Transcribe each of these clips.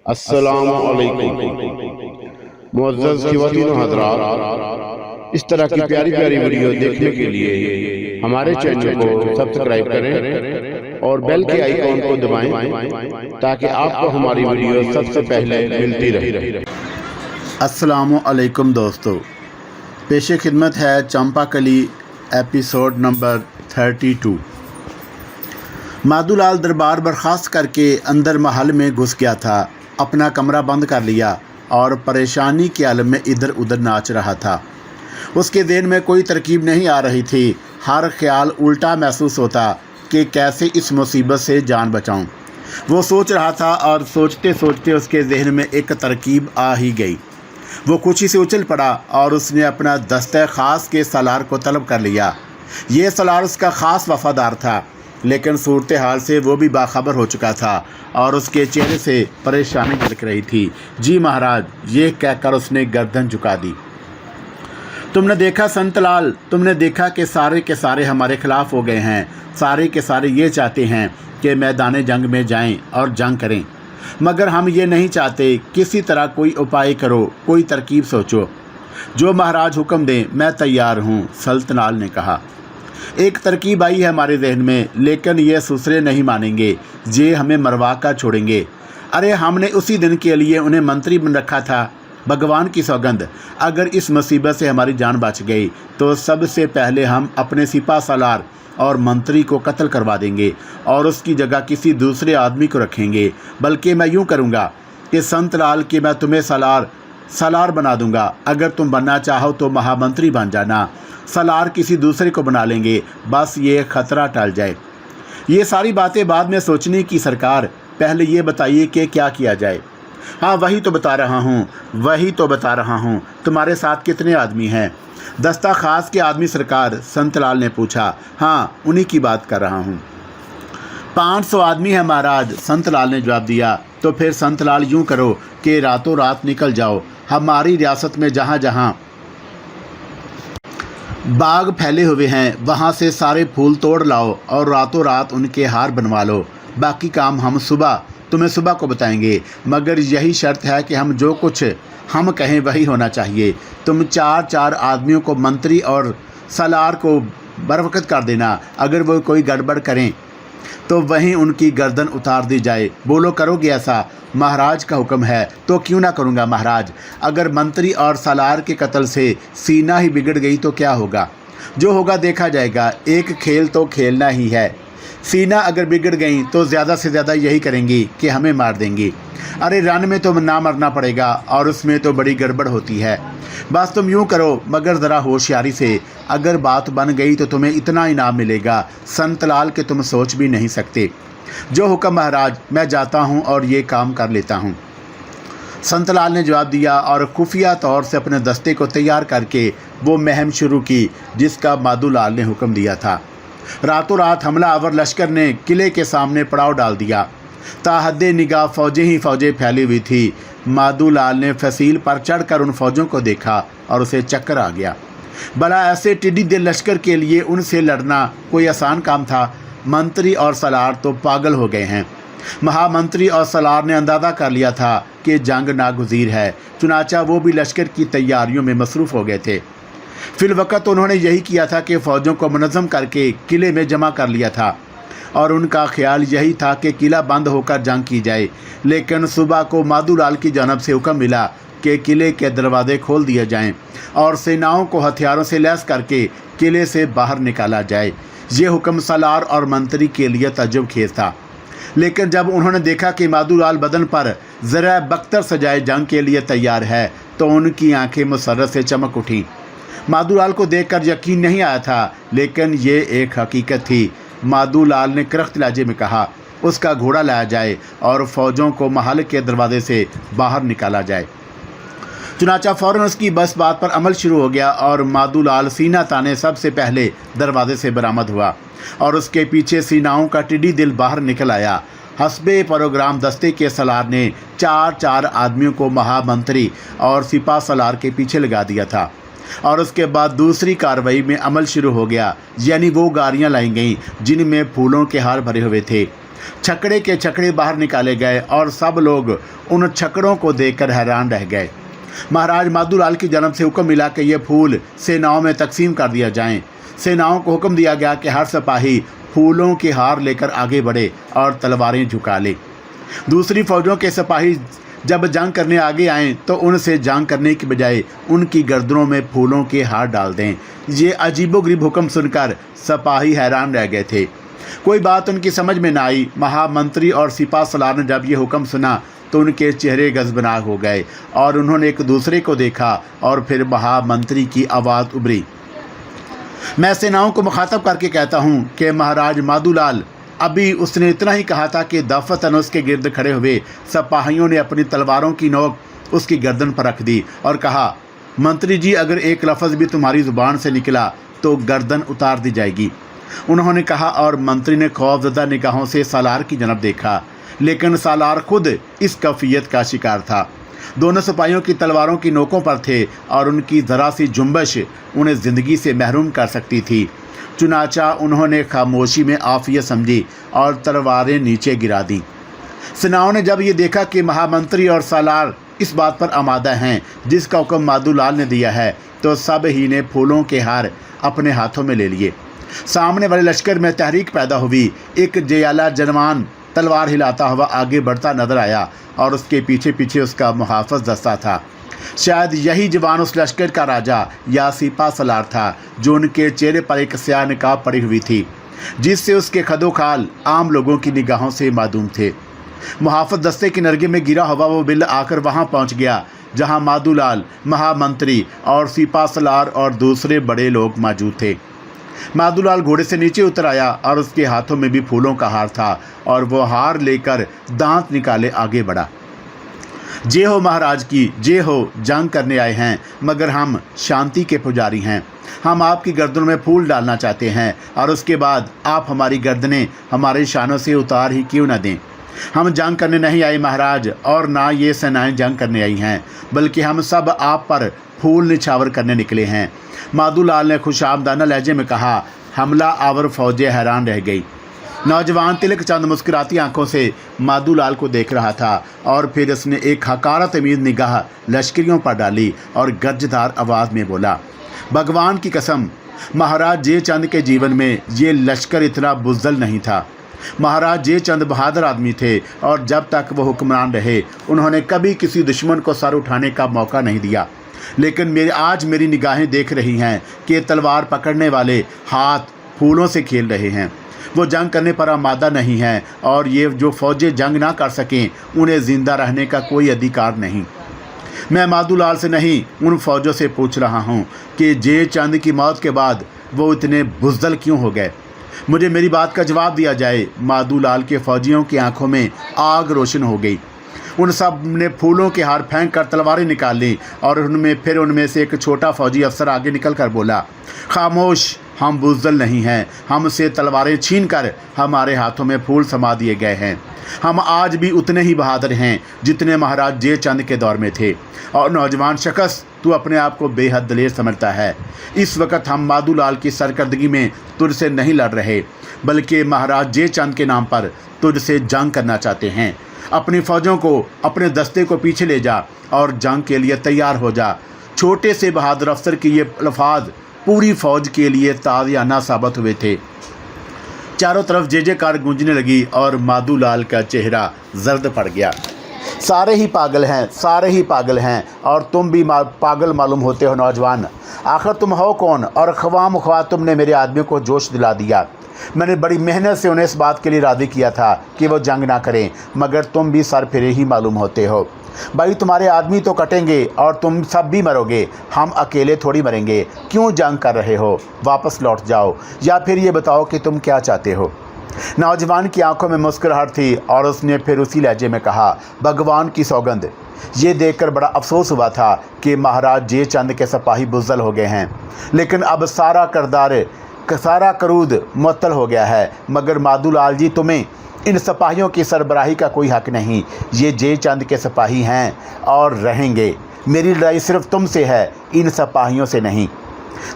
अस्सलामु अलैकुम मुअज़्ज़ज़ ख़वातीन व हज़रात, इस तरह की प्यारी प्यारी वीडियो देखने के लिए हमारे चैनल को सब्सक्राइब करें और बेल के आइकॉन को दबाएं ताकि आपको हमारी वीडियो सबसे पहले मिलती रहे। अस्सलामु अलैकुम दोस्तों, पेशे खिदमत है चंपाकली एपिसोड नंबर 32। माधुलाल दरबार बर्खास्त करके अंदर महल में घुस गया था। अपना कमरा बंद कर लिया और परेशानी के आलम में इधर उधर नाच रहा था। उसके दिन में कोई तरकीब नहीं आ रही थी। हर ख्याल उल्टा महसूस होता कि कैसे इस मुसीबत से जान बचाऊं। वो सोच रहा था और सोचते सोचते उसके जहन में एक तरकीब आ ही गई। वो कुछ ही से उछल पड़ा और उसने अपना दस्ते ख़ास के सालार को तलब कर लिया। ये सालार उसका ख़ास वफ़ादार था, लेकिन सूरत हाल से वो भी बाखबर हो चुका था और उसके चेहरे से परेशानी झलक रही थी। जी महाराज, ये कहकर उसने गर्दन झुका दी। तुमने देखा संतलाल, तुमने देखा कि सारे के सारे हमारे खिलाफ हो गए हैं। सारे के सारे ये चाहते हैं कि मैदान जंग में जाएं और जंग करें, मगर हम ये नहीं चाहते। किसी तरह कोई उपाय करो, कोई तरकीब सोचो। जो महाराज हुक्म दें, मैं तैयार हूँ, सल्तनाल ने कहा। एक तरकीब आई है हमारे जहन में, लेकिन ये दूसरे नहीं मानेंगे। ये हमें मरवा कर छोड़ेंगे। अरे हमने उसी दिन के लिए उन्हें मंत्री बन रखा था। भगवान की सौगंध, अगर इस मुसीबत से हमारी जान बच गई तो सबसे पहले हम अपने सिपा सालार और मंत्री को कत्ल करवा देंगे और उसकी जगह किसी दूसरे आदमी को रखेंगे। बल्कि मैं यूँ करूँगा कि संतलाल कि मैं तुम्हें सालार बना दूंगा। अगर तुम बनना चाहो तो महामंत्री बन जाना। सालार किसी दूसरे को बना लेंगे, बस ये खतरा टल जाए। ये सारी बातें बाद में सोचने की सरकार, पहले ये बताइए कि क्या किया जाए। हाँ, वही तो बता रहा हूँ। तुम्हारे साथ कितने आदमी हैं? दस्ता खास के आदमी सरकार, संतलाल ने पूछा। हाँ, उन्हीं की बात कर रहा हूँ। 500 आदमी है महाराज, संतलाल ने जवाब दिया। तो फिर संतलाल यूँ करो कि रातों रात निकल जाओ। हमारी रियासत में जहाँ जहाँ बाग फैले हुए हैं वहाँ से सारे फूल तोड़ लाओ और रातों रात उनके हार बनवा लो। बाकी काम हम तुम्हें सुबह को बताएंगे, मगर यही शर्त है कि हम जो कुछ हम कहें वही होना चाहिए। तुम 4 आदमियों को मंत्री और सालार को बरवकत कर देना। अगर वो कोई गड़बड़ करें तो वहीं उनकी गर्दन उतार दी जाए। बोलो, करोगे ऐसा? महाराज का हुक्म है तो क्यों ना करूँगा महाराज। अगर मंत्री और सालार के कत्ल से सीना ही बिगड़ गई तो क्या होगा? जो होगा देखा जाएगा। एक खेल तो खेलना ही है। सीना अगर बिगड़ गई तो ज़्यादा से ज़्यादा यही करेंगी कि हमें मार देंगी। अरे रन में तो ना मरना पड़ेगा और उसमें तो बड़ी गड़बड़ होती है। बस तुम यूँ करो, मगर ज़रा होशियारी से। अगर बात बन गई तो तुम्हें इतना इनाम मिलेगा संतलाल के तुम सोच भी नहीं सकते। जो हुक्म महाराज, मैं जाता हूँ और ये काम कर लेता हूँ, संतलाल ने जवाब दिया और खुफिया तौर से अपने दस्ते को तैयार करके वो मुहिम शुरू की जिसका माधुलाल ने हुक्म दिया था। रातों रात हमलावर लश्कर ने किले के सामने पड़ाव डाल दिया। ताहद्दे निगाह फौजें ही फौजें फैली हुई थी। माधुलाल ने फसील पर चढ़कर उन फौजों को देखा और उसे चक्कर आ गया। भला ऐसे टिड्डी दिल लश्कर के लिए उनसे लड़ना कोई आसान काम था? मंत्री और सालार तो पागल हो गए हैं। महामंत्री और सालार ने अंदाज़ा कर लिया था कि जंग नागुज़ीर है, चुनाचा वो भी लश्कर की तैयारियों में मसरूफ़ हो गए थे। फिलवक़्त उन्होंने यही किया था कि फ़ौजों को मुनज़्ज़म करके किले में जमा कर लिया था और उनका ख्याल यही था कि किला बंद होकर जंग की जाए। लेकिन सुबह को माधुलाल की जानब से हुक्म मिला कि किले के दरवाजे खोल दिए जाएं और सेनाओं को हथियारों से लैस करके किले से बाहर निकाला जाए। ये हुक्म सालार और मंत्री के लिए तज्जुब खेज था, लेकिन जब उन्होंने देखा कि माधुलाल बदन पर ज़रा बख्तर सजाए जंग के लिए तैयार है तो उनकी आंखें मुसर्रत से चमक उठीं। माधुलाल को देखकर यकीन नहीं आया था, लेकिन ये एक हकीकत थी। माधुलाल ने करख्त लहजे में कहा, उसका घोड़ा लाया जाए और फ़ौजों को महल के दरवाजे से बाहर निकाला जाए। चुनाचा फ़ौरन उसकी बस बात पर अमल शुरू हो गया और माधुलाल सीना ताने सबसे पहले दरवाजे से बरामद हुआ और उसके पीछे सीनाओं का टिड्डी दिल बाहर निकल आया। हस्बे प्रोग्राम दस्ते के सालार ने 4 आदमियों को महामंत्री और सिपा सालार के पीछे लगा दिया था और उसके बाद दूसरी कार्रवाई में अमल शुरू हो गया। यानी वो गाड़ियाँ लाई गईं जिनमें फूलों के हार भरे हुए थे छकड़े के छकड़े बाहर निकाले गए और सब लोग उन छकड़ों को देखकर हैरान रह गए। महाराज माधोलाल की जन्म से हुक्म मिला कि ये फूल सेनाओं में तकसीम कर दिया जाएं। सेनाओं को हुक्म दिया गया कि हर सिपाही फूलों के हार लेकर आगे बढ़े और तलवारें झुका ले। दूसरी फौजों के सिपाही जब जंग करने आगे आएँ तो उनसे जंग करने की बजाय उनकी गर्दनों में फूलों के हार डाल दें। ये अजीबोगरीब हुक्म सुनकर सिपाही हैरान रह गए थे। कोई बात उनकी समझ में न आई। महामंत्री और सिपा सलार ने जब ये हुक्म सुना तो उनके चेहरे गजबनाक हो गए और उन्होंने एक दूसरे को देखा और फिर महामंत्री की आवाज़ उभरी। मैं सेनाओं को मुखातब करके कहता हूँ कि महाराज माधोलाल, अभी उसने इतना ही कहा था कि दफ़तन उसके गिर्द खड़े हुए सिपाहियों ने अपनी तलवारों की नोक उसकी गर्दन पर रख दी और कहा, मंत्री जी, अगर एक लफ्ज़ भी तुम्हारी ज़ुबान से निकला तो गर्दन उतार दी जाएगी। उन्होंने कहा और मंत्री ने खौफज़दा निगाहों से सालार की जनब देखा, लेकिन सालार खुद इस कैफियत का शिकार था। दोनों सिपाहियों की तलवारों की नोकों पर थे और उनकी ज़रा सी जुम्बश उन्हें ज़िंदगी से महरूम कर सकती थी। चुनाचा उन्होंने खामोशी में आफियत समझी और तलवारें नीचे गिरा दी। सेनाओं ने जब ये देखा कि महामंत्री और सालार इस बात पर आमादा हैं जिसका हुक्म माधोलाल ने दिया है, तो सब ही ने फूलों के हार अपने हाथों में ले लिए। सामने वाले लश्कर में तहरीक पैदा हुई। एक जयाला जवान तलवार हिलाता हुआ आगे बढ़ता नजर आया और उसके पीछे पीछे उसका मुहाफ़िज़ दस्ता था। शायद यही जवान उस लश्कर का राजा या सिपा सलार था जो उनके चेहरे पर एक स्याह निकाब पड़ी हुई थी, जिससे उसके खदोखाल आम लोगों की निगाहों से मादूम थे। मुहाफ़िज़ दस्ते की नरगे में गिरा हुआ वो बिल आकर वहाँ पहुँच गया जहाँ माधोलाल, महामंत्री और सिपा सलार और दूसरे बड़े लोग मौजूद थे। माधोलाल घोड़े से नीचे उतर आया और उसके हाथों में भी फूलों का हार था और वो हार लेकर दांत निकाले आगे बढ़ा। जय हो महाराज की, जय हो। जंग करने आए हैं मगर हम शांति के पुजारी हैं। हम आपकी गर्दनों में फूल डालना चाहते हैं और उसके बाद आप हमारी गर्दनें हमारे शानों से उतार ही क्यों न दें। हम जंग करने नहीं आए महाराज, और ना ये सेनाएं जंग करने आई हैं, बल्कि हम सब आप पर फूल निछावर करने निकले हैं। माधोलाल ने खुशामदाना लहजे में कहा। हमला आवर फौजें हैरान रह गई। नौजवान तिलक चंद मुस्कुराती आंखों से माधोलाल को देख रहा था और फिर उसने एक हकारत अमीद निगाह लश्करियों पर डाली और गर्जदार आवाज़ में बोला, भगवान की कसम, महाराज जयचंद के जीवन में ये लश्कर इतना बुज़दिल नहीं था। महाराज जयचंद बहादुर आदमी थे और जब तक वो हुक्मरान रहे उन्होंने कभी किसी दुश्मन को सर उठाने का मौका नहीं दिया। लेकिन आज मेरी निगाहें देख रही हैं कि तलवार पकड़ने वाले हाथ फूलों से खेल रहे हैं। वो जंग करने पर आमादा नहीं हैं और ये जो फौजें जंग ना कर सकें उन्हें ज़िंदा रहने का कोई अधिकार नहीं। मैं माधोलाल से नहीं, उन फौजों से पूछ रहा हूँ कि जयचंद की मौत के बाद वो इतने बुज़दिल क्यों हो गए। मुझे मेरी बात का जवाब दिया जाए। माधोलाल के फौजियों की आंखों में आग रोशन हो गई। उन सब ने फूलों के हार फेंक कर तलवारें निकाल ली और उनमें से एक छोटा फौजी अफसर आगे निकल कर बोला, खामोश, हम बुज़दिल नहीं हैं। हमसे तलवारें छीन कर हमारे हाथों में फूल समा दिए गए हैं। हम आज भी उतने ही बहादुर हैं जितने महाराज जयचंद के दौर में थे। और नौजवान शख्स, तू अपने आप को बेहद दलेर समझता है। इस वक्त हम माधोलाल की सरकर्दगी में तुझसे नहीं लड़ रहे, बल्कि महाराज जयचंद के नाम पर तुझसे जंग करना चाहते हैं। अपनी फ़ौजों को, अपने दस्ते को पीछे ले जा और जंग के लिए तैयार हो जा। छोटे से बहादुर अफसर की ये अल्फाज पूरी फ़ौज के लिए ताज़ियाना साबित हुए थे। चारों तरफ जय जयकार गूंजने लगी और माधोलाल का चेहरा जर्द पड़ गया। सारे ही पागल हैं, सारे ही पागल हैं, और तुम भी पागल मालूम होते हो नौजवान। आखिर तुम हो कौन? और ख्वाम ख्वाह तुमने मेरे आदमियों को जोश दिला दिया। मैंने बड़ी मेहनत से उन्हें इस बात के लिए राज़ी किया था कि वो जंग ना करें, मगर तुम भी सर फिरे ही मालूम होते हो। भाई, तुम्हारे आदमी तो कटेंगे और तुम सब भी मरोगे, हम अकेले थोड़ी मरेंगे। क्यों जंग कर रहे हो? वापस लौट जाओ, या फिर ये बताओ कि तुम क्या चाहते हो। नौजवान की आंखों में मुस्कुराहट थी और उसने फिर उसी लहजे में कहा, भगवान की सौगंध, ये देखकर बड़ा अफसोस हुआ था कि महाराज जयचंद के सिपाही बुज़दिल हो गए हैं, लेकिन अब सारा करूद मुअत्तल हो गया है। मगर माधोलाल जी, तुम्हें इन सिपाहियों की सरबराही का कोई हक नहीं। ये जयचंद के सिपाही हैं और रहेंगे। मेरी लड़ाई सिर्फ तुमसे है, इन सिपाहियों से नहीं।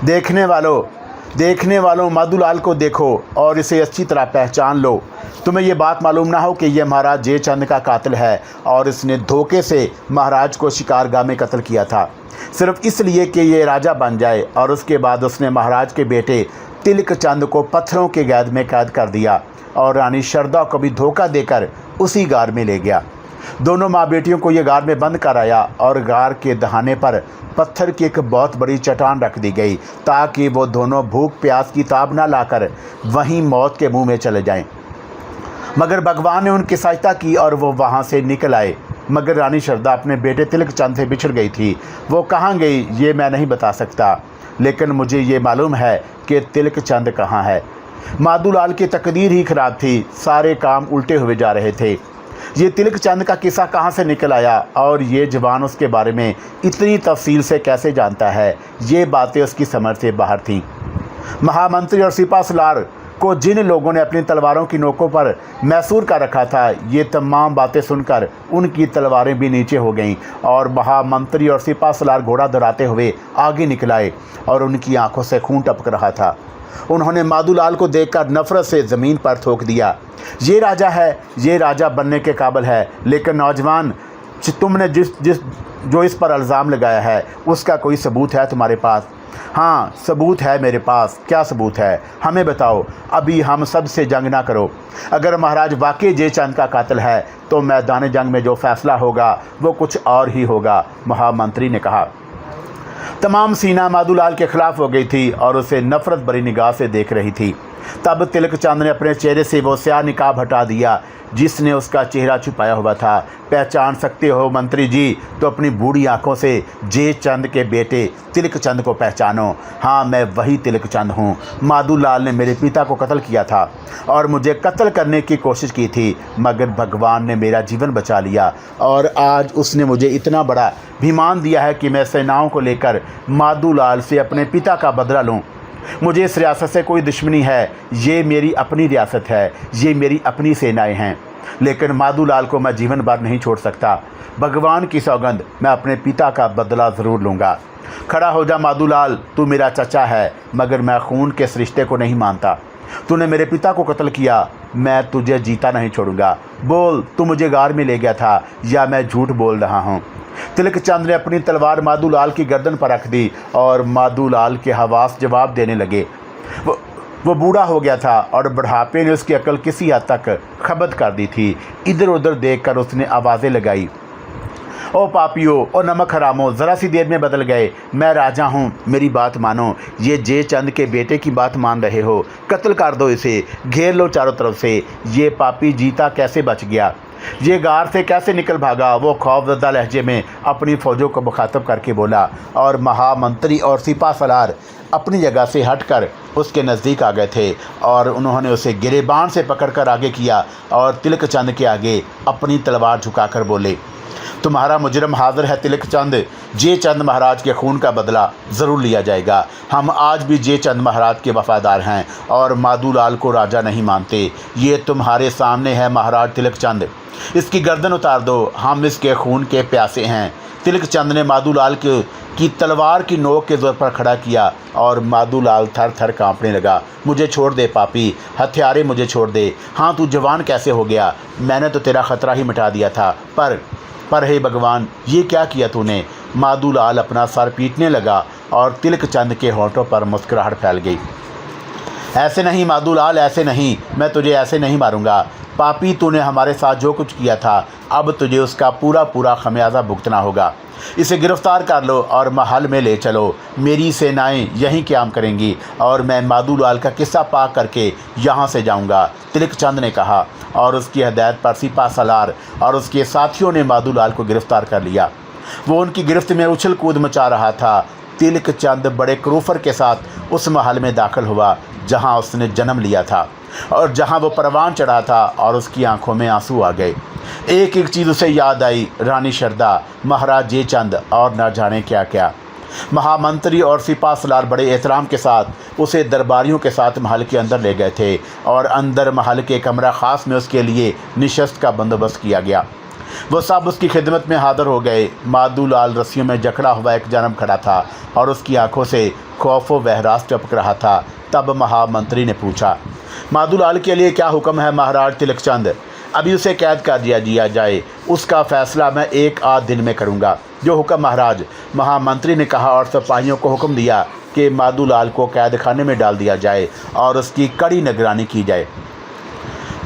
देखने वालों, देखने वालों, माधुलाल को देखो और इसे अच्छी तरह पहचान लो। तुम्हें ये बात मालूम ना हो कि यह महाराज जयचंद का कातिल है और इसने धोखे से महाराज को शिकारगाह में कत्ल किया था, सिर्फ इसलिए कि ये राजा बन जाए। और उसके बाद उसने महाराज के बेटे तिलक चंद को पत्थरों के कैद में कैद कर दिया और रानी शारदा को भी धोखा देकर उसी गार में ले गया। दोनों माँ बेटियों को ये गार में बंद कराया और गार के दहाने पर पत्थर की एक बहुत बड़ी चट्टान रख दी गई ताकि वो दोनों भूख प्यास की ताब ना लाकर वहीं मौत के मुंह में चले जाएं। मगर भगवान ने उनकी सहायता की और वो वहाँ से निकल आए। मगर रानी शारदा अपने बेटे तिलक चंद से बिछड़ गई थी। वो कहाँ गई ये मैं नहीं बता सकता, लेकिन मुझे ये मालूम है कि तिलक चंद कहाँ है। माधुलाल की तकदीर ही खराब थी, सारे काम उल्टे हुए जा रहे थे। ये तिलक चंद का किस्सा कहाँ से निकल आया और ये जवान उसके बारे में इतनी तफसील से कैसे जानता है, ये बातें उसकी समझ से बाहर थीं। महामंत्री और सिपा सलार को जिन लोगों ने अपनी तलवारों की नोकों पर मैसूर कर रखा था, ये तमाम बातें सुनकर उनकी तलवारें भी नीचे हो गईं और महामंत्री और सिपा सलार घोड़ा दौड़ाते हुए आगे निकल आए और उनकी आंखों से खून टपक रहा था। उन्होंने माधुलाल को देखकर नफरत से ज़मीन पर थूक दिया। ये राजा है, ये राजा बनने के काबिल है, लेकिन नौजवान, तुमने जो इस पर इल्ज़ाम लगाया है उसका कोई सबूत है तुम्हारे पास? हाँ, सबूत है मेरे पास। क्या सबूत है, हमें बताओ। अभी हम सब से जंग ना करो। अगर महाराज वाकई जयचंद का कातिल है तो मैदान जंग में जो फैसला होगा वो कुछ और ही होगा, महामंत्री ने कहा। तमाम सीना माधुलाल के खिलाफ हो गई थी और उसे नफरत भरी निगाह से देख रही थी। तब तिलक चंद ने अपने चेहरे से वो स्याह निकाब हटा दिया जिसने उसका चेहरा छुपाया हुआ था। पहचान सकते हो मंत्री जी तो अपनी बूढ़ी आंखों से जयचंद के बेटे तिलक चंद को पहचानो। हाँ, मैं वही तिलक चंद हूँ। माधुलाल ने मेरे पिता को कत्ल किया था और मुझे कत्ल करने की कोशिश की थी, मगर भगवान ने मेरा जीवन बचा लिया और आज उसने मुझे इतना बड़ा अभिमान दिया है कि मैं सेनाओं को लेकर माधुलाल से अपने पिता का बदला लूँ। मुझे इस रियासत से कोई दुश्मनी है, ये मेरी अपनी रियासत है, ये मेरी अपनी सेनाएं हैं, लेकिन माधुलाल को मैं जीवन भर नहीं छोड़ सकता। भगवान की सौगंध, मैं अपने पिता का बदला ज़रूर लूँगा। खड़ा हो जा माधुलाल, तू मेरा चचा है, मगर मैं खून के इस रिश्ते को नहीं मानता। तूने मेरे पिता को कत्ल किया, मैं तुझे जीता नहीं छोड़ूंगा। बोल, तू मुझे गार में ले गया था या मैं झूठ बोल रहा हूँ? तिलक चंद ने अपनी तलवार माधुलाल की गर्दन पर रख दी और माधुलाल के हवास जवाब देने लगे। वो बूढ़ा हो गया था और बुढ़ापे ने उसकी अकल किसी हद तक खबत कर दी थी। इधर उधर देखकर उसने आवाज़ें लगाई, ओ पापियों, ओ नमक हरामो, ज़रा सी देर में बदल गए। मैं राजा हूँ, मेरी बात मानो। ये जयचंद के बेटे की बात मान रहे हो, कत्ल कर दो इसे, घेर लो चारों तरफ से। ये पापी जीता कैसे बच गया, ये गार से कैसे निकल भागा? वो खौफजदा लहजे में अपनी फ़ौजों को मुखातब करके बोला और महामंत्री और सिपा सलार अपनी जगह से हटकर उसके नज़दीक आ गए थे और उन्होंने उसे गिरेबान से पकड़कर आगे किया और तिलक चंद के आगे अपनी तलवार झुकाकर बोले, तुम्हारा मुजरम हाजिर है तिलक चंद। जयचंद महाराज के खून का बदला ज़रूर लिया जाएगा। हम आज भी जयचंद महाराज के वफ़ादार हैं और माधुलाल को राजा नहीं मानते। ये तुम्हारे सामने है महाराज तिलक चंद, इसकी गर्दन उतार दो, हम इसके खून के प्यासे हैं। तिलक चंद ने माधुलाल की तलवार की नोक के ज़ोर पर खड़ा किया और माधुलाल थर थर कांपने लगा। मुझे छोड़ दे पापी, हथियारे मुझे छोड़ दे। हाँ, तू जवान कैसे हो गया? मैंने तो तेरा ख़तरा ही मिटा दिया था, पर हे भगवान, ये क्या किया तूने? माधुलाल अपना सर पीटने लगा और तिलक चंद के होठों पर मुस्कुराहट फैल गई। ऐसे नहीं माधुलाल, ऐसे नहीं, मैं तुझे ऐसे नहीं मारूंगा। पापी, तूने हमारे साथ जो कुछ किया था अब तुझे उसका पूरा पूरा खमियाजा भुगतना होगा। इसे गिरफ्तार कर लो और महल में ले चलो। मेरी सेनाएं यहीं क़याम करेंगी और मैं माधुलाल का किस्सा पाक करके यहाँ से जाऊँगा, तिलक चंद ने कहा और उसकी हदायत पर सिपा सलार और उसके साथियों ने माधुलाल को गिरफ्तार कर लिया। वो उनकी गिरफ्त में उछल कूद मचा रहा था। तिलक चंद बड़े क्रूफर के साथ उस महल में दाखिल हुआ जहाँ उसने जन्म लिया था और जहाँ वो परवान चढ़ा था और उसकी आंखों में आंसू आ गए। एक एक चीज़ उसे याद आई, रानी शारदा, महाराज जयचंद और न जाने क्या क्या। महामंत्री और सिपा सलार बड़े एहतराम के साथ उसे दरबारियों के साथ महल के अंदर ले गए थे और अंदर महल के कमरा ख़ास में उसके लिए निशस्त का बंदोबस्त किया गया। वो सब उसकी खिदमत में हाज़िर हो गए। माधुलाल रस्सियों में जकड़ा हुआ एक जन्म खड़ा था और उसकी आंखों से खौफ व बहरास टपक रहा था। तब महामंत्री ने पूछा, माधोलाल के लिए क्या हुक्म है महाराज तिलकचंद? अभी उसे कैद कर दिया जाए, उसका फैसला मैं 1 आध दिन में करूँगा। जो हुक्म महाराज, महामंत्री ने कहा और सिपाहियों को हुक्म दिया कि माधोलाल को कैद खाने में डाल दिया जाए और उसकी कड़ी निगरानी की जाए।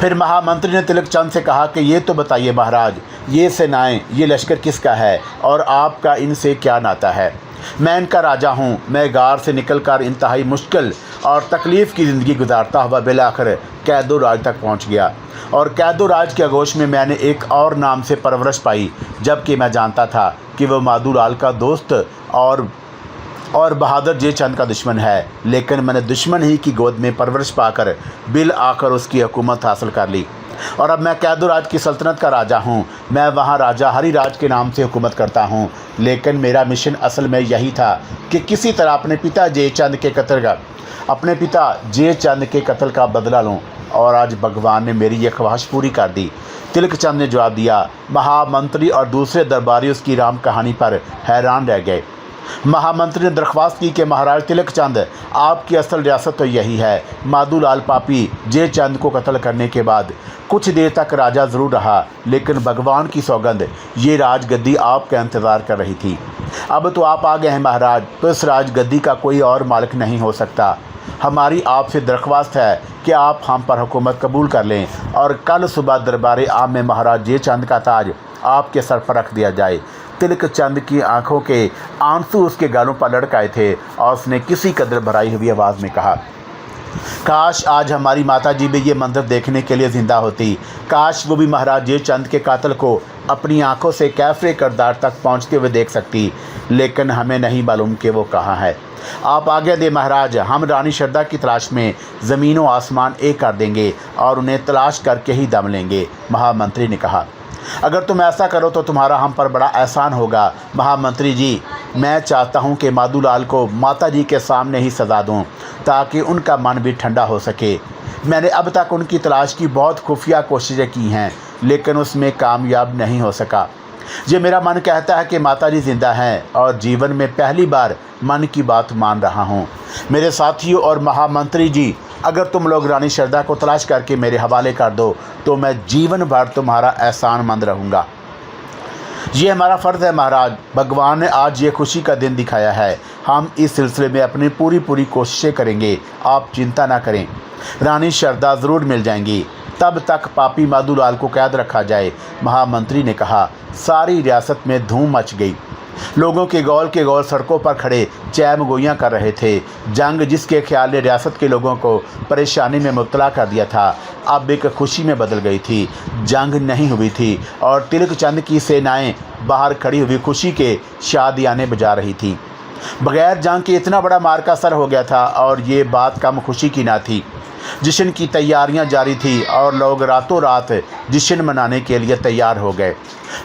फिर महामंत्री ने तिलकचंद से कहा कि ये तो बताइए महाराज, ये सेनाएं, ये लश्कर किसका है और आपका इनसे क्या नाता है? मैं इनका राजा हूँ। मैं गार से निकलकर इंतहाई मुश्किल और तकलीफ़ की ज़िंदगी गुजारता हुआ बिलाखिर कैदो राज तक पहुँच गया और कैदो राज के आगोश में मैंने एक और नाम से परवरिश पाई, जबकि मैं जानता था कि वह माधोलाल का दोस्त और बहादुर जयचंद का दुश्मन है। लेकिन मैंने दुश्मन ही की गोद में परवरिश पाकर बिल आकर उसकी हुकूमत हासिल कर ली और अब मैं कैदो राज की सल्तनत का राजा हूँ। मैं वहाँ राजा हरिराज के नाम से हुकूमत करता हूँ। लेकिन मेरा मिशन असल में यही था कि किसी तरह अपने पिता जयचंद के कत्ल का बदला लूँ और आज भगवान ने मेरी यह ख्वाहिश पूरी कर दी। तिलकचंद ने जवाब दिया। महामंत्री और दूसरे दरबारी उसकी राम कहानी पर हैरान रह गए। महामंत्री ने दरख्वास्त की कि महाराज तिलकचंद, आपकी असल रियासत तो यही है। माधोलाल पापी जयचंद को कत्ल करने के बाद कुछ देर तक राजा ज़रूर रहा, लेकिन भगवान की सौगंध, ये राजगद्दी आपका इंतज़ार कर रही थी। अब तो आप आ गए हैं महाराज, तो इस राजगद्दी का कोई और मालिक नहीं हो सकता। हमारी आपसे दरख्वास्त है कि आप हम पर हुकूमत कबूल कर लें और कल सुबह दरबार आम में महाराज जयचंद का ताज आपके सर पर रख दिया जाए। तिलकचंद की आंखों के आंसू उसके गालों पर लड़क आए थे और उसने किसी कदर भराई हुई आवाज़ में कहा, काश आज हमारी माता जी भी ये मंजर देखने के लिए ज़िंदा होती। काश वो भी महाराज जयचंद के कातिल को अपनी आंखों से कैफरे करदार तक पहुंचते हुए देख सकती। लेकिन हमें नहीं मालूम कि वो कहाँ है। आप आज्ञा दे महाराज, हम रानी शरदा की तलाश में ज़मीन व आसमान एक कर देंगे और उन्हें तलाश करके ही दम लेंगे। महामंत्री ने कहा, अगर तुम ऐसा करो तो तुम्हारा हम पर बड़ा एहसान होगा। महामंत्री जी, मैं चाहता हूं कि माधोलाल को माता जी के सामने ही सज़ा दूं ताकि उनका मन भी ठंडा हो सके। मैंने अब तक उनकी तलाश की बहुत खुफिया कोशिशें की हैं, लेकिन उसमें कामयाब नहीं हो सका। ये मेरा मन कहता है कि माता जी ज़िंदा हैं और जीवन में पहली बार मन की बात मान रहा हूँ। मेरे साथियों और महामंत्री जी, अगर तुम लोग रानी शरदा को तलाश करके मेरे हवाले कर दो तो मैं जीवन भर तुम्हारा एहसानमंद रहूँगा। ये हमारा फ़र्ज़ है महाराज। भगवान ने आज ये खुशी का दिन दिखाया है। हम इस सिलसिले में अपनी पूरी कोशिशें करेंगे। आप चिंता ना करें, रानी शरदा ज़रूर मिल जाएंगी। तब तक पापी माधोलाल को कैद रखा जाए। महामंत्री ने कहा। सारी रियासत में धूम मच गई। लोगों के गौल सड़कों पर खड़े चैम गोइयाँ कर रहे थे। जंग, जिसके ख्याल ने रियासत के लोगों को परेशानी में मुब्तला कर दिया था, अब एक खुशी में बदल गई थी। जंग नहीं हुई थी और तिलकचंद की सेनाएं बाहर खड़ी हुई खुशी के शादियाने बजा रही थी। बगैर जंग के इतना बड़ा मार्का सर हो गया था और ये बात कम खुशी की ना थी। जश्न की तैयारियां जारी थी और लोग रातों रात जश्न मनाने के लिए तैयार हो गए।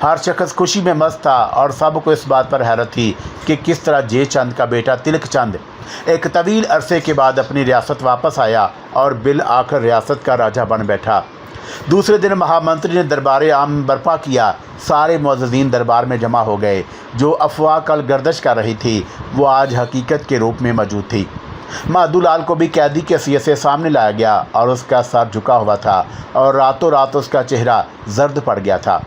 हर शख्स खुशी में मस्त था और सबको इस बात पर हैरत थी कि किस तरह जयचंद का बेटा तिलकचंद एक तवील अरसे के बाद अपनी रियासत वापस आया और बिल आखिर रियासत का राजा बन बैठा। दूसरे दिन महामंत्री ने दरबार आम बर्पा किया। सारे मुअज़्ज़िज़ीन दरबार में जमा हो गए। जो अफवाह कल गर्दिश कर रही थी वो आज हकीकत के रूप में मौजूद थी। माधोलाल को भी कैदी के हैसियत से सामने लाया गया और उसका सर झुका हुआ था और रातों रात उसका चेहरा जर्द पड़ गया था।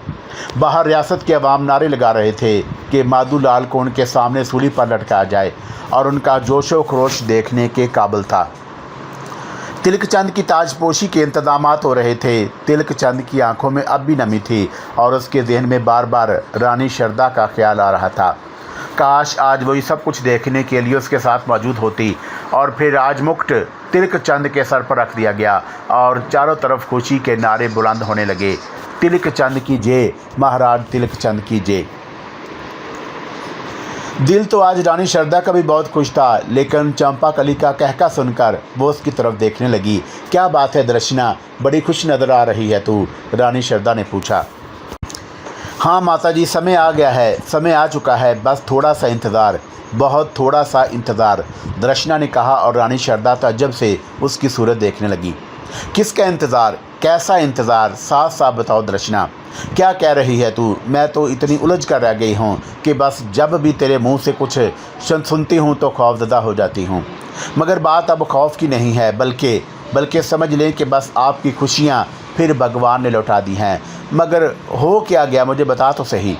बाहर रियासत के अवाम नारे लगा रहे थे कि माधोलाल को उनके सामने सूली पर लटकाया जाए और उनका जोशो खरोश देखने के काबिल था। तिलकचंद की ताजपोशी के इंतजामात हो रहे थे। तिलकचंद की आंखों में अब भी नमी थी और उसके जहन में बार बार रानी शरदा का ख्याल आ रहा था। काश आज वही सब कुछ देखने के लिए उसके साथ मौजूद होती। और फिर आज मुकुट तिलकचंद के सर पर रख दिया गया और चारों तरफ खुशी के नारे बुलंद होने लगे। तिलकचंद की जय, महाराज तिलकचंद की जय। दिल तो आज रानी शरदा का भी बहुत खुश था, लेकिन चंपाकली का कहका सुनकर वो उसकी तरफ देखने लगी। क्या बात है दर्शना, बड़ी खुश नज़र आ रही है तू, रानी शरदा ने पूछा। हाँ माताजी, समय आ गया है, समय आ चुका है, बस थोड़ा सा इंतज़ार, बहुत थोड़ा सा इंतज़ार, दर्शना ने कहा और रानी शरदा ताज्जुब से उसकी सूरत देखने लगी। किसका इंतज़ार, कैसा इंतज़ार, साफ साफ बताओ दर्शना। क्या कह रही है तू? मैं तो इतनी उलझ कर रह गई हूँ कि बस जब भी तेरे मुंह से कुछ सुनती हूँ तो खौफजदा हो जाती हूँ। मगर बात अब खौफ की नहीं है, बल्कि समझ लें कि बस आपकी खुशियाँ फिर भगवान ने लौटा दी हैं। मगर हो क्या गया, मुझे बता तो सही।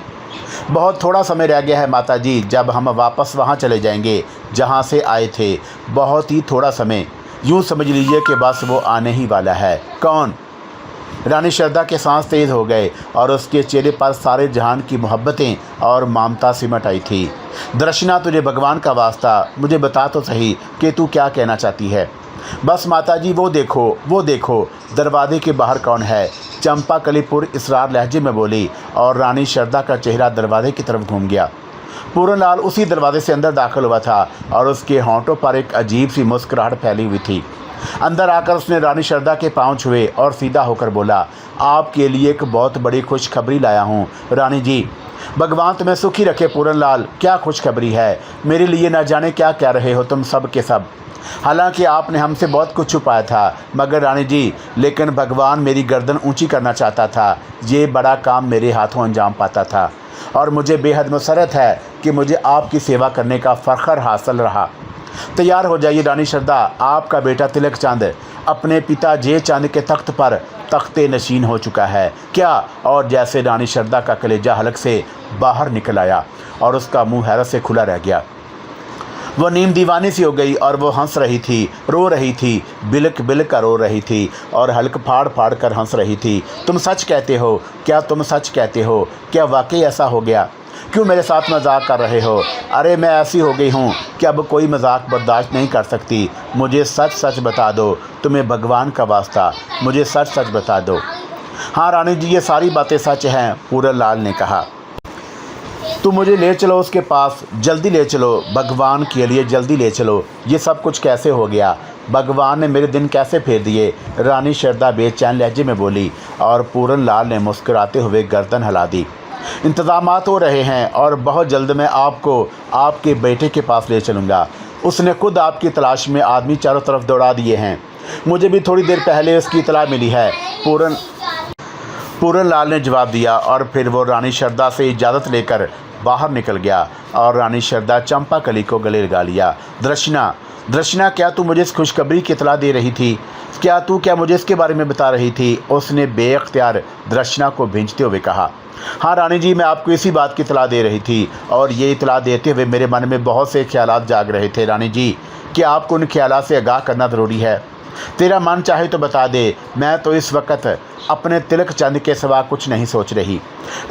बहुत थोड़ा समय रह गया है माता जी, जब हम वापस वहाँ चले जाएंगे जहाँ से आए थे। बहुत ही थोड़ा समय, यूँ समझ लीजिए कि बस वो आने ही वाला है। कौन? रानी श्रद्धा के सांस तेज़ हो गए और उसके चेहरे पर सारे जहान की मोहब्बतें और ममता सिमट आई थी। दर्शना, तुझे भगवान का वास्ता मुझे बता तो सही कि तू क्या कहना चाहती है। बस माता जी, वो देखो दरवाजे के बाहर कौन है? चंपा कलीपुर इसरार लहजे में बोली और रानी श्रद्धा का चेहरा दरवाजे की तरफ घूम गया। पूरनलाल उसी दरवाजे से अंदर दाखिल हुआ था और उसके होंठों पर एक अजीब सी मुस्कुराहट फैली हुई थी। अंदर आकर उसने रानी श्रद्धा के पांव छुए और सीधा होकर बोला, आपके लिए एक बहुत बड़ी खुशखबरी लाया हूँ रानी जी। भगवान तुम्हें सुखी रखे पूरनलाल। क्या खुशखबरी है? मेरे लिए न जाने क्या कह रहे हो तुम सब के सब। हालांकि आपने हमसे बहुत कुछ छुपाया था मगर रानी जी, लेकिन भगवान मेरी गर्दन ऊंची करना चाहता था। ये बड़ा काम मेरे हाथों अंजाम पाता था और मुझे बेहद मसरत है कि मुझे आपकी सेवा करने का फ़ख्र हासिल रहा। तैयार हो जाइए रानी श्रद्धा, आपका बेटा तिलक चंद अपने पिता जय चंद के तख्त पर तख्ते नशीन हो चुका है। क्या? और जैसे रानी श्रद्धा का कलेजा हलक से बाहर निकल आया और उसका मुंह हैरत से खुला रह गया। वो नीम दीवानी सी हो गई और वो हंस रही थी, रो रही थी, बिलक बिलक कर रो रही थी और हल्क फाड़ फाड़ कर हंस रही थी। तुम सच कहते हो? क्या तुम सच कहते हो? क्या वाकई ऐसा हो गया? क्यों मेरे साथ मजाक कर रहे हो? अरे मैं ऐसी हो गई हूँ कि अब कोई मजाक बर्दाश्त नहीं कर सकती। मुझे सच सच बता दो, तुम्हें भगवान का वास्ता मुझे सच सच बता दो। हाँ रानी जी, ये सारी बातें सच हैं, पूरनलाल ने कहा। तुम मुझे ले चलो उसके पास, जल्दी ले चलो, भगवान के लिए जल्दी ले चलो। ये सब कुछ कैसे हो गया? भगवान ने मेरे दिन कैसे फेर दिए? रानी श्रद्धा बेचैन लहजे में बोली और पूरनलाल ने मुस्कुराते हुए गर्दन हिला दी। इंतज़ामात हो रहे हैं और बहुत जल्द मैं आपको आपके बेटे के पास ले चलूँगा। उसने खुद आपकी तलाश में आदमी चारों तरफ दौड़ा दिए हैं। मुझे भी थोड़ी देर पहले उसकी इतला मिली है, पूरनलाल ने जवाब दिया और फिर वो रानी श्रद्धा से इजाज़त लेकर बाहर निकल गया और रानी श्रद्धा चंपा कली को गले लगा लिया। दर्शना, क्या तू मुझे इस खुशखबरी की इतला दे रही थी? क्या मुझे इसके बारे में बता रही थी? उसने बेअख्तियार दर्शना को भींचते हुए कहा। हाँ रानी जी, मैं आपको इसी बात की इतला दे रही थी और ये इतला देते हुए मेरे मन में बहुत से ख्यालात जाग रहे थे रानी जी कि आपको उन ख्यालात से आगाह करना ज़रूरी है। तेरा मन चाहे तो बता दे, मैं तो इस वक्त अपने तिलक चंद के सिवा कुछ नहीं सोच रही।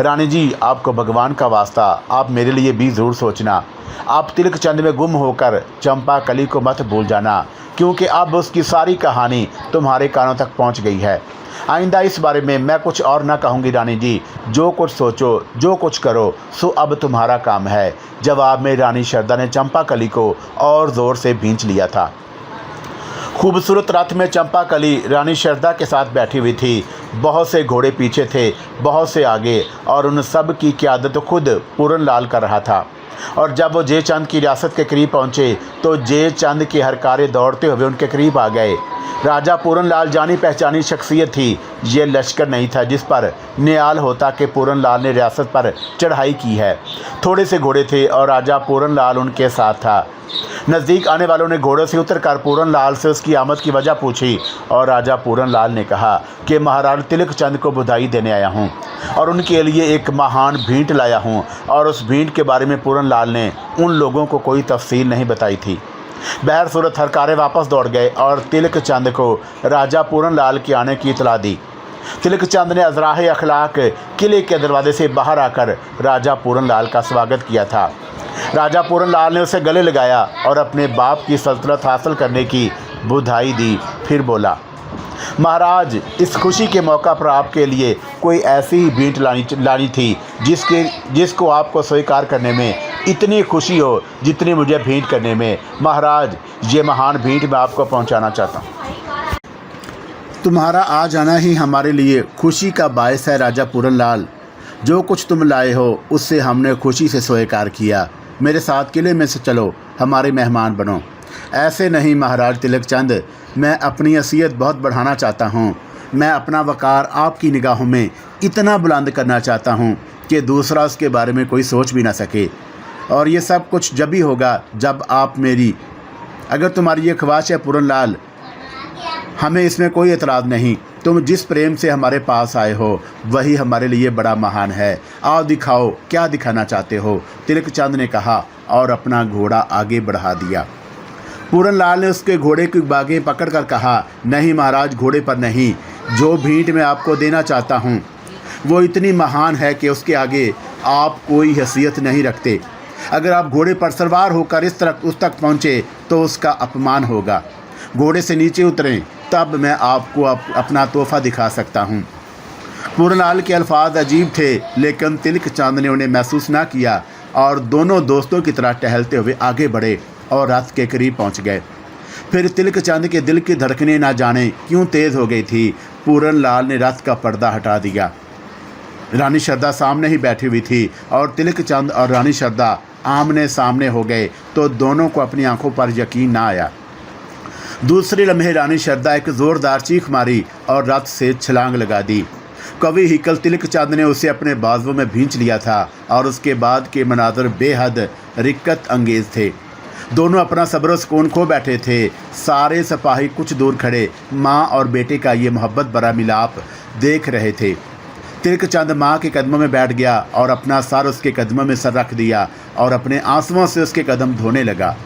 रानी जी, आपको भगवान का वास्ता आप मेरे लिए भी ज़रूर सोचना। आप तिलक चंद में गुम होकर चंपा कली को मत भूल जाना, क्योंकि अब उसकी सारी कहानी तुम्हारे कानों तक पहुंच गई है। आइंदा इस बारे में मैं कुछ और ना कहूँगी रानी जी। जो कुछ सोचो, जो कुछ करो, सो अब तुम्हारा काम है। जवाब में रानी श्रद्धा ने चंपा कली को और ज़ोर से भींच लिया था। खूबसूरत रथ में चंपा कली रानी श्रद्धा के साथ बैठी हुई थी। बहुत से घोड़े पीछे थे, बहुत से आगे, और उन सब की क़यादत खुद पूरनलाल कर रहा था। और जब वो जय चंद की रियासत के करीब पहुँचे तो जय चंद के हरकारे दौड़ते हुए उनके करीब आ गए। राजा पूरनलाल जानी पहचानी शख्सियत थी। ये लश्कर नहीं था जिस पर न्याल होता कि पूरनलाल ने रियासत पर चढ़ाई की है। थोड़े से घोड़े थे और राजा पूरनलाल उनके साथ था। नज़दीक आने वालों ने घोड़ों से उतरकर पूरनलाल से उसकी आमद की वजह पूछी और राजा पूरनलाल ने कहा कि महाराज तिलक चंद को बधाई देने आया हूँ और उनके लिए एक महान भेंट लाया हूँ। और उस भेंट के बारे में पूरनलाल ने उन लोगों को कोई तफसील नहीं बताई थी। बहर सूरत हरकारे वापस दौड़ गए और तिलक चंद को राजा पूरनलाल के आने की इतला दी। तिलक चंद ने अजराह अखलाक किले के दरवाजे से बाहर आकर राजा पूरनलाल का स्वागत किया था। राजा पूरनलाल ने उसे गले लगाया और अपने बाप की सल्तनत हासिल करने की बधाई दी। फिर बोला, महाराज, इस खुशी के मौका पर आपके लिए कोई ऐसी ही भेंट लानी थी जिसको आपको स्वीकार करने में इतनी खुशी हो जितनी मुझे भेंट करने में। महाराज, ये महान भेंट मैं आपको पहुंचाना चाहता हूं। तुम्हारा आ जाना ही हमारे लिए खुशी का बायस है राजा पूरनलाल। जो कुछ तुम लाए हो उससे हमने खुशी से स्वीकार किया। मेरे साथ किले में से चलो, हमारे मेहमान बनो। ऐसे नहीं महाराज तिलक चंद, मैं अपनी हैसियत बहुत बढ़ाना चाहता हूँ। मैं अपना वक़ार आपकी निगाहों में इतना बुलंद करना चाहता हूँ कि दूसरा उसके बारे में कोई सोच भी ना सके। और ये सब कुछ जब ही होगा जब आप मेरी, अगर तुम्हारी ये ख्वाहिश है पूरन लाल, हमें इसमें कोई एतराज़ नहीं। तुम जिस प्रेम से हमारे पास आए हो वही हमारे लिए बड़ा महान है। आओ दिखाओ क्या दिखाना चाहते हो, तिलक चंद ने कहा और अपना घोड़ा आगे बढ़ा दिया। पूरन लाल ने उसके घोड़े की बागें पकड़कर कहा, नहीं महाराज, घोड़े पर नहीं। जो भेंट मैं आपको देना चाहता हूँ वो इतनी महान है कि उसके आगे आप कोई हैसियत नहीं रखते। अगर आप घोड़े पर सवार होकर उस तक पहुँचे तो उसका अपमान होगा। घोड़े से नीचे उतरें, तब मैं आपको अपना तोहफ़ा दिखा सकता हूँ। पूरन लाल के अल्फाज अजीब थे, लेकिन तिलक चंद ने उन्हें महसूस ना किया और दोनों दोस्तों की तरह टहलते हुए आगे बढ़े और रथ के करीब पहुँच गए। फिर तिलक चंद के दिल की धड़कनें ना जाने क्यों तेज़ हो गई थी। पूरन लाल ने रथ का पर्दा हटा दिया। रानी शरदा सामने ही बैठी हुई थी और तिलक चंद और रानी शरदा आमने सामने हो गए तो दोनों को अपनी आंखों पर यकीन ना आया। दूसरे लम्हे रानी शरदा एक ज़ोरदार चीख मारी और रथ से छलांग लगा दी। कवि हिकल तिलक चंद ने उसे अपने बाजुओं में भींच लिया था और उसके बाद के मनाजर बेहद रिक्कत अंगेज थे। दोनों अपना सब्र सुकून खो बैठे थे। सारे सिपाही कुछ दूर खड़े माँ और बेटे का ये मोहब्बत भरा मिलाप देख रहे थे। तिलक चंद माँ के कदमों में बैठ गया और अपना सर उसके कदमों में सर रख दिया और अपने आंसुओं से उसके कदम धोने लगा।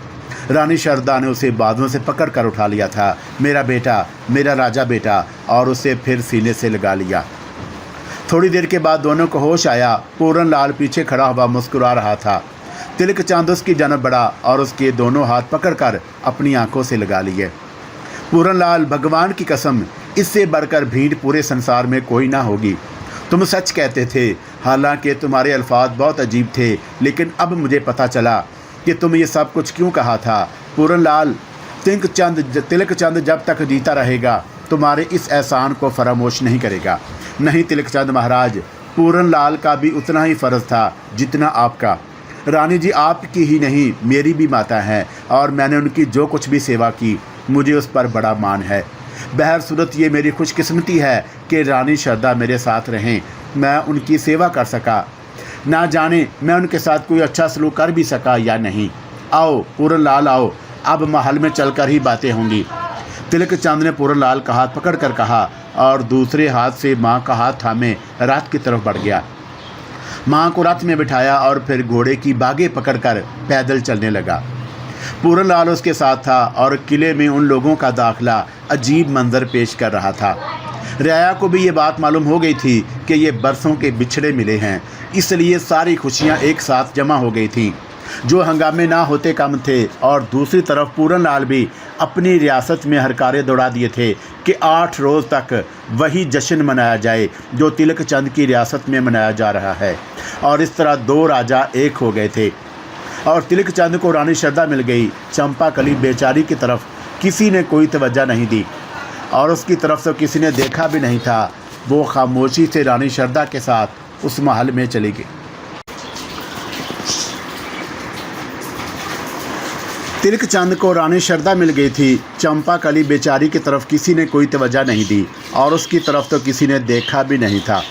रानी शरदा ने उसे बाजुओं से पकड़ कर उठा लिया था, मेरा बेटा, मेरा राजा बेटा, और उसे फिर सीने से लगा लिया। थोड़ी देर के बाद दोनों को होश आया। पूरन लाल पीछे खड़ा हुआ मुस्कुरा रहा था। तिलक चंद उसकी जानब बढ़ा और उसके दोनों हाथ पकड़कर अपनी आंखों से लगा लिए। पूरन लाल, भगवान की कसम, इससे बढ़कर भेंट पूरे संसार में कोई ना होगी। तुम सच कहते थे, हालांकि तुम्हारे अल्फाज बहुत अजीब थे, लेकिन अब मुझे पता चला कि तुम ये सब कुछ क्यों कहा था। पूरन लाल, तिलक चंद जब तक जीता रहेगा तुम्हारे इस एहसान को फरामोश नहीं करेगा। नहीं तिलक चंद महाराज, पूरन लाल का भी उतना ही फ़र्ज़ था जितना आपका। रानी जी आपकी ही नहीं मेरी भी माता हैं और मैंने उनकी जो कुछ भी सेवा की मुझे उस पर बड़ा मान है। बहर सूरत ये मेरी खुशकिस्मती है कि रानी शरदा मेरे साथ रहें, मैं उनकी सेवा कर सका। ना जाने मैं उनके साथ कोई अच्छा सलूक कर भी सका या नहीं। आओ पूरन लाल, आओ, अब महल में चलकर ही बातें होंगी। तिलक चंद ने पूरन लाल का हाथ पकड़ कर कहा और दूसरे हाथ से माँ का हाथ थामे रथ की तरफ बढ़ गया। माँ को रथ में बिठाया और फिर घोड़े की बागें पकड़कर पैदल चलने लगा। पूरन लाल उसके साथ था और किले में उन लोगों का दाखिला अजीब मंजर पेश कर रहा था। रियाया को भी ये बात मालूम हो गई थी कि ये बरसों के बिछड़े मिले हैं, इसलिए सारी खुशियाँ एक साथ जमा हो गई थीं। जो हंगामे ना होते कम थे। और दूसरी तरफ पूरन लाल भी अपनी रियासत में हरकारे दौड़ा दिए थे कि 8 रोज़ तक वही जश्न मनाया जाए जो तिलक चंद की रियासत में मनाया जा रहा है। और इस तरह 2 राजा एक हो गए थे और तिलक चंद को रानी शरदा मिल गई। चंपा कली बेचारी की तरफ किसी ने कोई तवज्जो नहीं दी और उसकी तरफ से किसी ने देखा भी नहीं था। वो खामोशी से रानी शरदा के साथ उस महल में चली गई। तिलक चंद को रानी शरदा मिल गई थी। चंपा कली बेचारी की तरफ किसी ने कोई तवज्जो नहीं दी और उसकी तरफ तो किसी ने देखा भी नहीं था।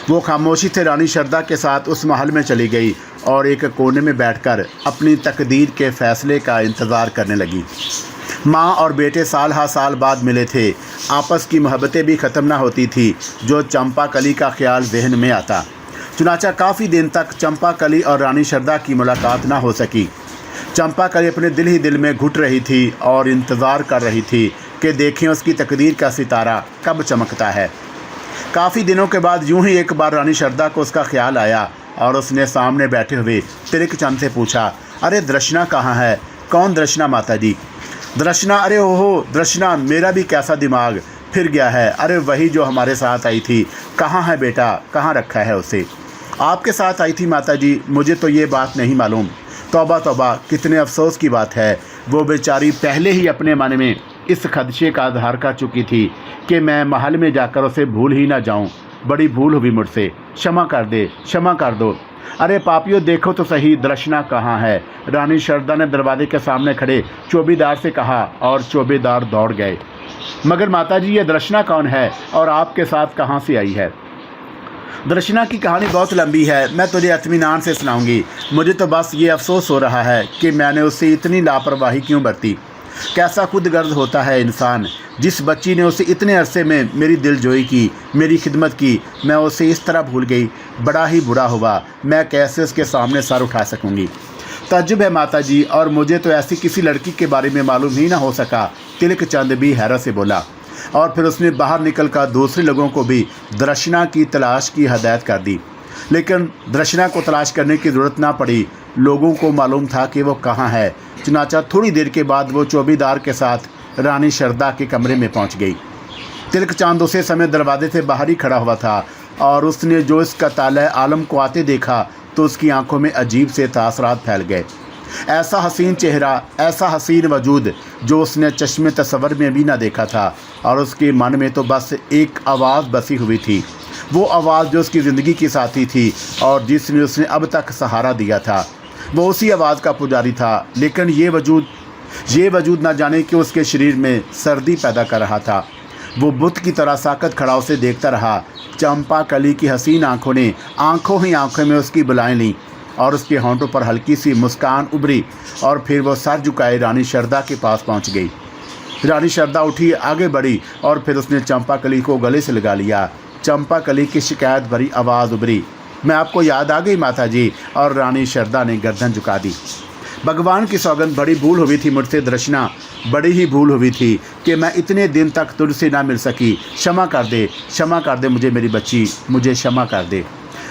वो खामोशी से रानी शरदा के साथ उस महल में चली गई और एक कोने में बैठकर अपनी तकदीर के फ़ैसले का इंतज़ार करने लगी। माँ और बेटे साल हा साल बाद मिले थे। आपस की मोहब्बतें भी ख़त्म ना होती थी जो चंपा कली का ख्याल जहन में आता। चुनाचा काफ़ी दिन तक चंपा कली और रानी शरदा की मुलाकात ना हो सकी। चंपा कली अपने दिल ही दिल में घुट रही थी और इंतज़ार कर रही थी कि देखें उसकी तकदीर का सितारा कब चमकता है। काफ़ी दिनों के बाद यूं ही एक बार रानी शरदा को उसका ख्याल आया और उसने सामने बैठे हुए तिलक चंद से पूछा, अरे दृष्णा कहाँ है? कौन दृष्णा माता जी? दृष्णा? अरे ओहो दृष्णा, मेरा भी कैसा दिमाग फिर गया है। अरे वही जो हमारे साथ आई थी। कहाँ है बेटा? कहाँ रखा है उसे? आपके साथ आई थी माता जी, मुझे तो ये बात नहीं मालूम। तौबा तौबा, कितने अफसोस की बात है। वो बेचारी पहले ही अपने मन में इस खदशे का इज़हार कर चुकी थी कि मैं महल में जाकर उसे भूल ही ना जाऊं। बड़ी भूल हुई मुझसे, क्षमा कर दे, क्षमा कर दो। अरे पापियों, देखो तो सही दृष्णा कहाँ है? रानी शरदा ने दरवाजे के सामने खड़े चौबीदार से कहा और चौबीदार दौड़ गए। मगर माताजी ये दर्शना कौन है और आपके साथ कहाँ से आई है? दर्शना की कहानी बहुत लंबी है, मैं तुझे इत्मीनान से सुनाऊंगी। मुझे तो बस ये अफसोस हो रहा है कि मैंने उससे इतनी लापरवाही क्यों बरती। कैसा खुदगर्ज होता है इंसान। जिस बच्ची ने उसे इतने अरसे में मेरी दिलजोई की, मेरी खिदमत की, मैं उसे इस तरह भूल गई। बड़ा ही बुरा हुआ। मैं कैसे उसके सामने सर उठा सकूंगी। ताज्जुब है माताजी, और मुझे तो ऐसी किसी लड़की के बारे में मालूम ही ना हो सका। तिलक चंद भी हैरत से बोला, और फिर उसने बाहर निकलकर दूसरे लोगों को भी दर्शना की तलाश की हदायत कर दी। लेकिन दर्शना को तलाश करने की ज़रूरत ना पड़ी। लोगों को मालूम था कि वो कहाँ है। चुनाचा थोड़ी देर के बाद वो चौकीदार के साथ रानी शारदा के कमरे में पहुंच गई। तिलक चांद उसे समय दरवाजे से बाहर ही खड़ा हुआ था, और उसने जो इसका ताला आलम को आते देखा तो उसकी आंखों में अजीब से तासरात फैल गए। ऐसा हसीन चेहरा, ऐसा हसीन वजूद जो उसने चश्मे तस्वर में भी ना देखा था। और उसके मन में तो बस एक आवाज़ बसी हुई थी, वो आवाज़ जो उसकी ज़िंदगी की साथी थी और जिसने उसने अब तक सहारा दिया था। वो उसी आवाज़ का पुजारी था। लेकिन ये वजूद ना जाने कि उसके शरीर में सर्दी पैदा कर रहा था। वो बुत की तरह साकत खड़ा उसे देखता रहा। चंपा कली की हसीन आंखों ने आंखों ही आंखों में उसकी बुलाएं लीं, और उसके होंठों पर हल्की सी मुस्कान उभरी, और फिर वो सर झुकाए रानी शारदा के पास पहुंच गई। रानी शारदा उठी, आगे बढ़ी, और फिर उसने चंपा कली को गले से लगा लिया। चंपा कली की शिकायत भरी आवाज़ उभरी, मैं आपको याद आ गई माताजी। और रानी शारदा ने गर्दन झुका दी। भगवान की सौगंध, बड़ी भूल हुई थी मुझसे दर्शना, बड़ी ही भूल हुई थी कि मैं इतने दिन तक तुझसे ना मिल सकी। क्षमा कर दे मुझे मेरी बच्ची, मुझे क्षमा कर दे।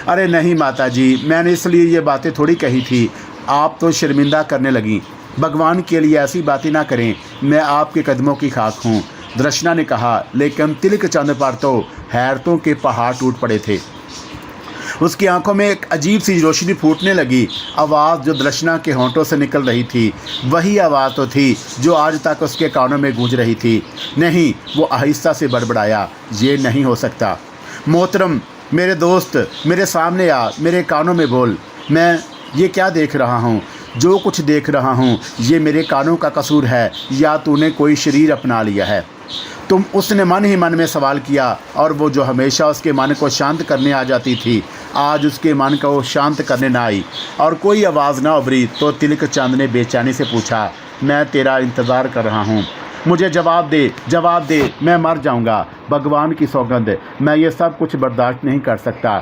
अरे नहीं माताजी, मैंने इसलिए ये बातें थोड़ी कही थी। आप तो शर्मिंदा करने लगी। भगवान के लिए ऐसी बातें ना करें, मैं आपके कदमों की खाक हूँ, दर्शना ने कहा। लेकिन तिलक चंद पर तो हैरतों के पहाड़ टूट पड़े थे। उसकी आंखों में एक अजीब सी रोशनी फूटने लगी। आवाज़ जो दर्शना के होंठों से निकल रही थी, वही आवाज़ तो थी जो आज तक उसके कानों में गूंज रही थी। नहीं, वो आहिस्ता से बड़बड़ाया, ये नहीं हो सकता। मोहतरम, मेरे दोस्त, मेरे सामने आ, मेरे कानों में बोल। मैं ये क्या देख रहा हूँ? जो कुछ देख रहा हूँ ये मेरे कानों का कसूर है, या तूने कोई शरीर अपना लिया है? उसने मन ही मन में सवाल किया, और वो जो हमेशा उसके मन को शांत करने आ जाती थी, आज उसके मन को शांत करने ना आई, और कोई आवाज़ ना उभरी। तो तिलक चंद ने बेचैनी से पूछा, मैं तेरा इंतज़ार कर रहा हूँ, मुझे जवाब दे, मैं मर जाऊँगा। भगवान की सौगंध, मैं ये सब कुछ बर्दाश्त नहीं कर सकता।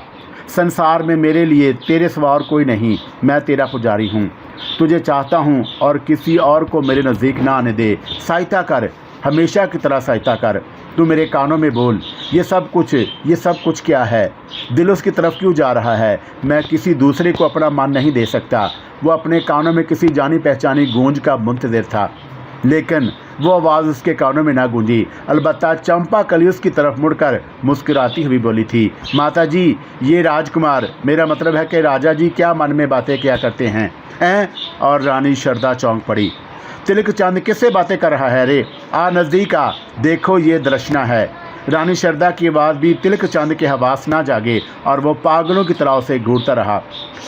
संसार में मेरे लिए तेरे सिवा और कोई नहीं। मैं तेरा पुजारी हूँ, तुझे चाहता हूँ, और किसी और को मेरे नज़दीक ना आने दे। सहायता कर, हमेशा की तरह सहायता कर। तू मेरे कानों में बोल, ये सब कुछ क्या है? दिल उसकी तरफ क्यों जा रहा है? मैं किसी दूसरे को अपना मान नहीं दे सकता। वो अपने कानों में किसी जानी पहचानी गूंज का मुंतज़िर था, लेकिन वो आवाज़ उसके कानों में ना गूंजी। अलबत्ता चंपा कली उसकी तरफ मुड़कर मुस्कुराती हुई बोली थी, माताजी, ये राजकुमार, मेरा मतलब है कि राजा जी क्या मन में बातें क्या करते हैं? और रानी शारदा चौंक पड़ी। तिलक चंद किससे बातें कर रहा है रे? आ नज़दीक आ, देखो ये दर्शना है। रानी शारदा की आवाज़ भी तिलक चंद के हवास ना जागे, और वो पागलों की तरह उसे घूरता रहा।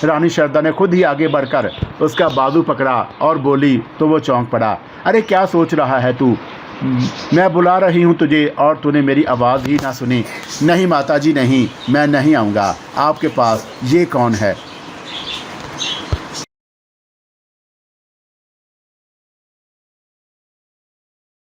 रानी शारदा ने खुद ही आगे बढ़कर उसका बाजू पकड़ा और बोली तो वो चौंक पड़ा। अरे क्या सोच रहा है तू? मैं बुला रही हूँ तुझे और तूने मेरी आवाज़ ही ना सुनी। नहीं माताजी नहीं, मैं नहीं आऊँगा आपके पास। ये कौन है?